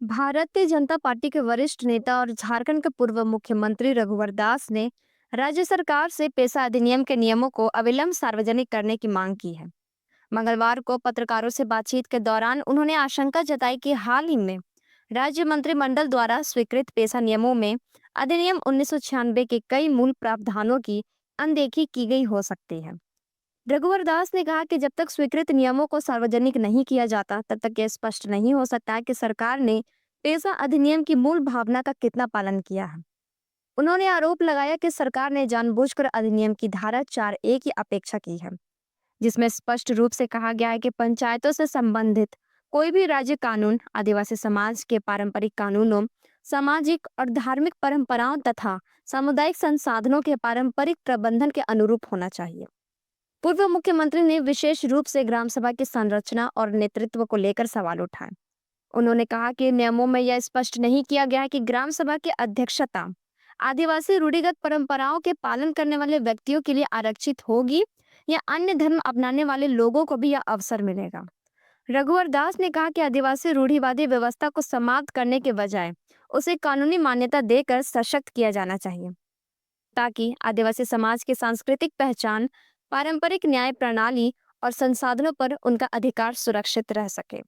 Bharatiya Janata party के वरिष्ठ नेता और झारखंड के पूर्व मुख्यमंत्री रघुवर दास ने राज्य सरकार से पेशा अधिनियम के नियमों को अविलंब सार्वजनिक करने की मांग की है। मंगलवार को पत्रकारों से बातचीत के दौरान उन्होंने आशंका जताई कि हाल ही में राज्य मंत्रिमंडल द्वारा स्वीकृत पेशा नियमों में अधिनियम 1996 के कई मूल प्रावधानों की अनदेखी की गई हो सकती है। रघुवर दास ने कहा कि जब तक स्वीकृत नियमों को सार्वजनिक नहीं किया जाता तब तक यह स्पष्ट नहीं हो सकता है कि सरकार ने पेशा अधिनियम की मूल भावना का कितना पालन किया है। उन्होंने आरोप लगाया कि सरकार ने जानबूझकर अधिनियम की धारा 4A की अपेक्षा की है, जिसमें स्पष्ट रूप से कहा गया है कि पंचायतों से संबंधित कोई भी राज्य कानून आदिवासी समाज के पारंपरिक कानूनों, सामाजिक और धार्मिक परंपराओं तथा सामुदायिक संसाधनों के पारंपरिक प्रबंधन के अनुरूप होना चाहिए। पूर्व मुख्यमंत्री ने विशेष रूप से ग्राम सभा की संरचना और नेतृत्व को लेकर सवाल उठाए। उन्होंने कहा कि नियमों में यह स्पष्ट नहीं किया गया है कि ग्राम सभा की अध्यक्षता आदिवासी रूढ़िगत परंपराओं के पालन करने वाले व्यक्तियों के लिए आरक्षित होगी या अन्य धर्म अपनाने वाले लोगों को भी यह अवसर मिलेगा। रघुवर दास ने कहा कि आदिवासी रूढ़िवादी व्यवस्था को समाप्त करने के बजाय उसे कानूनी मान्यता देकर सशक्त किया जाना चाहिए, ताकि आदिवासी समाज की सांस्कृतिक पहचान, पारंपरिक न्याय प्रणाली और संसाधनों पर उनका अधिकार सुरक्षित रह सके।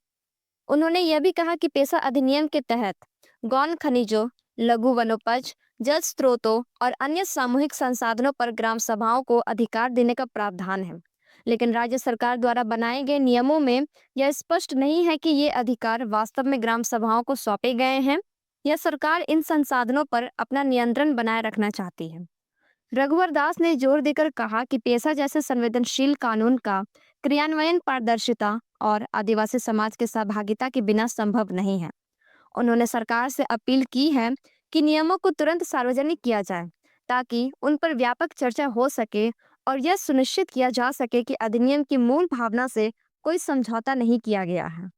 उन्होंने यह भी कहा कि पेशा अधिनियम के तहत गौण खनिजों, लघु वनोपज, जल स्रोतों और अन्य सामूहिक संसाधनों पर ग्राम सभाओं को अधिकार देने का प्रावधान है, लेकिन राज्य सरकार द्वारा बनाए गए नियमों में यह स्पष्ट नहीं है कि ये अधिकार वास्तव में ग्राम सभाओं को सौंपे गए हैं या सरकार इन संसाधनों पर अपना नियंत्रण बनाए रखना चाहती है। रघुवर दास ने जोर देकर कहा कि पेशा जैसे संवेदनशील कानून का क्रियान्वयन पारदर्शिता और आदिवासी समाज की सहभागिता के बिना संभव नहीं है। उन्होंने सरकार से अपील की है कि नियमों को तुरंत सार्वजनिक किया जाए, ताकि उन पर व्यापक चर्चा हो सके और यह सुनिश्चित किया जा सके कि अधिनियम की मूल भावना से कोई समझौता नहीं किया गया है।